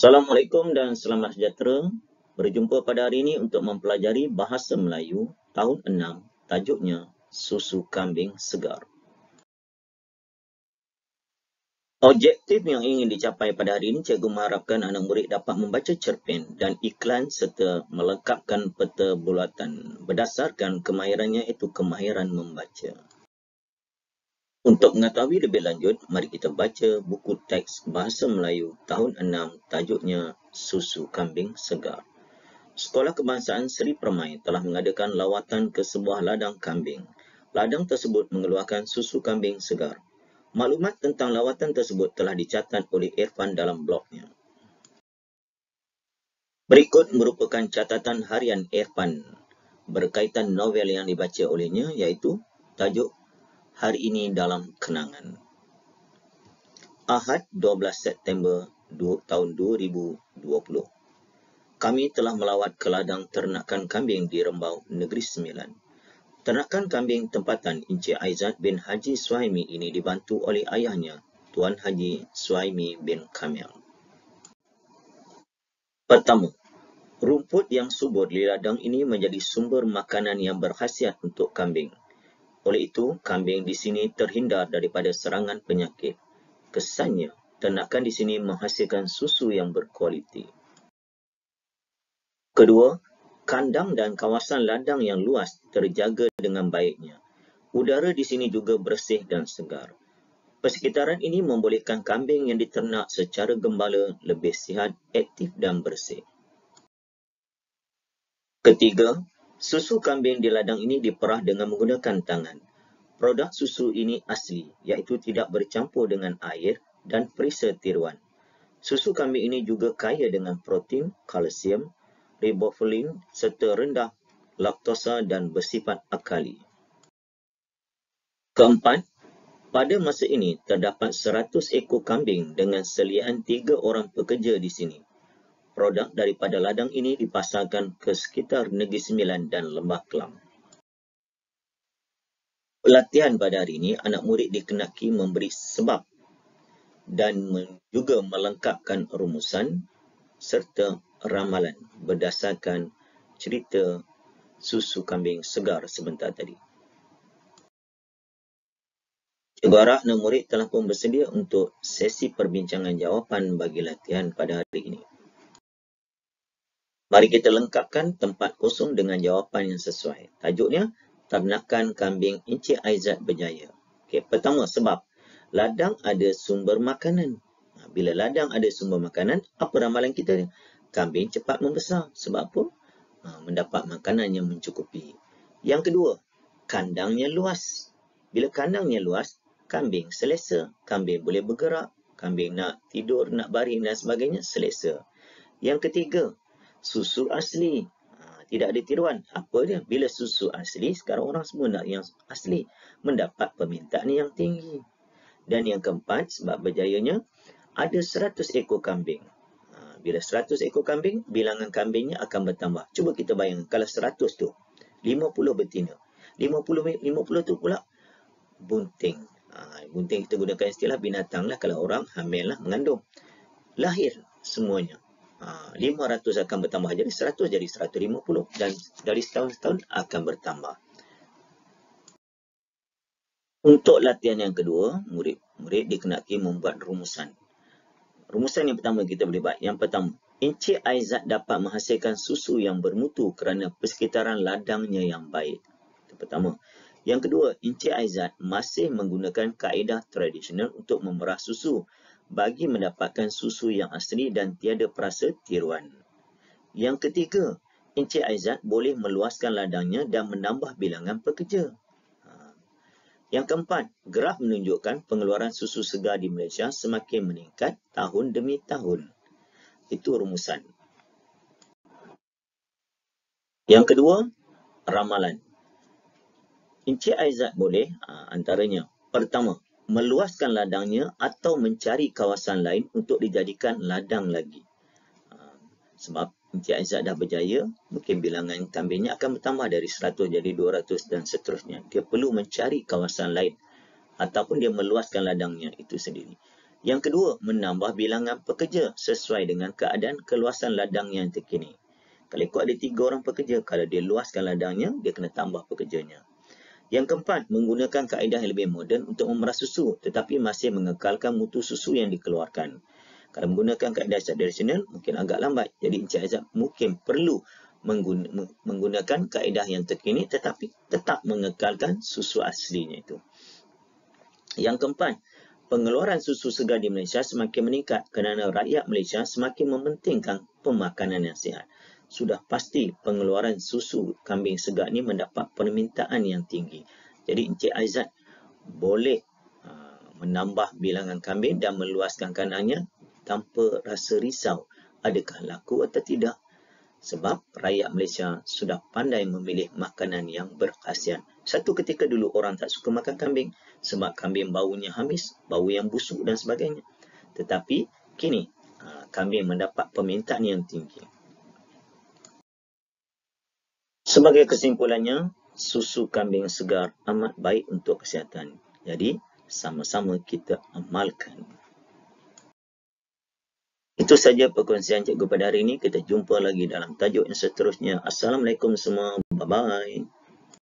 Assalamualaikum dan selamat sejahtera. Berjumpa pada hari ini untuk mempelajari bahasa Melayu tahun 6, tajuknya Susu Kambing Segar. Objektif yang ingin dicapai pada hari ini, cikgu mengharapkan anak murid dapat membaca cerpen dan iklan serta melengkapkan peta bulatan berdasarkan kemahirannya, iaitu kemahiran membaca. Untuk mengetahui lebih lanjut, mari kita baca buku teks Bahasa Melayu tahun 6, tajuknya Susu Kambing Segar. Sekolah Kebangsaan Seri Permai telah mengadakan lawatan ke sebuah ladang kambing. Ladang tersebut mengeluarkan susu kambing segar. Maklumat tentang lawatan tersebut telah dicatat oleh Irfan dalam blognya. Berikut merupakan catatan harian Irfan berkaitan novel yang dibaca olehnya, iaitu tajuk Hari Ini Dalam Kenangan. Ahad 12 September tahun 2020. Kami telah melawat ke ladang ternakan kambing di Rembau, Negeri Sembilan. Ternakan kambing tempatan Encik Aizat bin Haji Suhaimi ini dibantu oleh ayahnya, Tuan Haji Suhaimi bin Kamil. Pertama, rumput yang subur di ladang ini menjadi sumber makanan yang berkhasiat untuk kambing. Oleh itu, kambing di sini terhindar daripada serangan penyakit. Kesannya, ternakan di sini menghasilkan susu yang berkualiti. Kedua, kandang dan kawasan ladang yang luas terjaga dengan baiknya. Udara di sini juga bersih dan segar. Persekitaran ini membolehkan kambing yang diternak secara gembala lebih sihat, aktif dan bersih. Ketiga, susu kambing di ladang ini diperah dengan menggunakan tangan. Produk susu ini asli, iaitu tidak bercampur dengan air dan perisa tiruan. Susu kambing ini juga kaya dengan protein, kalsium, riboflavin serta rendah laktosa dan bersifat akali. Keempat, pada masa ini terdapat 100 ekor kambing dengan seliaan 3 orang pekerja di sini. Produk daripada ladang ini dipasarkan ke sekitar Negeri Sembilan dan Lembah Kelang. Pelatihan pada hari ini, anak murid dikenaki memberi sebab dan juga melengkapkan rumusan serta ramalan berdasarkan cerita susu kambing segar sebentar tadi. Cikgu harap anak murid telah pun bersedia untuk sesi perbincangan jawapan bagi latihan pada hari ini. Mari kita lengkapkan tempat kosong dengan jawapan yang sesuai. Tajuknya, Ternakan Kambing Encik Aizat Berjaya. Okey, pertama, sebab ladang ada sumber makanan. Bila ladang ada sumber makanan, apa ramalan kita? Kambing cepat membesar. Sebab apa? Mendapat makanan yang mencukupi. Yang kedua, kandangnya luas. Bila kandangnya luas, kambing selesa. Kambing boleh bergerak. Kambing nak tidur, nak baring dan sebagainya, selesa. Yang ketiga, susu asli. Tidak ada tiruan. Apa dia? Bila susu asli, sekarang orang semua nak yang asli. Mendapat permintaan yang tinggi. Dan yang keempat, sebab berjayanya, ada 100 ekor kambing. Bila 100 ekor kambing, bilangan kambingnya akan bertambah. Cuba kita bayangkan, kalau 100 tu, 50 betina. 50 tu pula bunting. Bunting kita gunakan istilah binatang lah. Kalau orang hamil lah, mengandung. Lahir semuanya. 500 akan bertambah jadi 100, jadi 150 dan dari setahun-setahun akan bertambah. Untuk latihan yang kedua, murid dikenaki membuat rumusan. Rumusan yang pertama kita boleh buat. Yang pertama, Encik Aizat dapat menghasilkan susu yang bermutu kerana persekitaran ladangnya yang baik. Itu pertama. Yang kedua, Encik Aizat masih menggunakan kaedah tradisional untuk memerah susu bagi mendapatkan susu yang asli dan tiada perasa tiruan. Yang ketiga, Encik Aizat boleh meluaskan ladangnya dan menambah bilangan pekerja. Yang keempat, graf menunjukkan pengeluaran susu segar di Malaysia semakin meningkat tahun demi tahun. Itu rumusan. Yang kedua, ramalan. Encik Aizat boleh antaranya. Pertama, meluaskan ladangnya atau mencari kawasan lain untuk dijadikan ladang lagi. Sebab Encik Aizat dah berjaya, mungkin bilangan kambingnya akan bertambah dari 100 jadi 200 dan seterusnya. Dia perlu mencari kawasan lain ataupun dia meluaskan ladangnya itu sendiri. Yang kedua, menambah bilangan pekerja sesuai dengan keadaan keluasan ladang yang terkini. Kalau ikut ada 3 orang pekerja, kalau dia luaskan ladangnya, dia kena tambah pekerjanya. Yang keempat, menggunakan kaedah yang lebih moden untuk memerah susu tetapi masih mengekalkan mutu susu yang dikeluarkan. Kalau menggunakan kaedah tradisional, mungkin agak lambat. Jadi Encik Aizat mungkin perlu menggunakan kaedah yang terkini tetapi tetap mengekalkan susu aslinya itu. Yang keempat, pengeluaran susu segar di Malaysia semakin meningkat kerana rakyat Malaysia semakin mementingkan pemakanan yang sihat. Sudah pasti pengeluaran susu kambing segar ni mendapat permintaan yang tinggi. Jadi Encik Aizat boleh menambah bilangan kambing dan meluaskan kandangnya tanpa rasa risau adakah laku atau tidak. Sebab rakyat Malaysia sudah pandai memilih makanan yang berkhasiat. Satu ketika dulu orang tak suka makan kambing sebab kambing baunya hamis, bau yang busuk dan sebagainya. Tetapi kini kambing mendapat permintaan yang tinggi. Sebagai kesimpulannya, susu kambing segar amat baik untuk kesihatan. Jadi, sama-sama kita amalkan. Itu saja perkongsian cikgu pada hari ini. Kita jumpa lagi dalam tajuk yang seterusnya. Assalamualaikum semua. Bye-bye.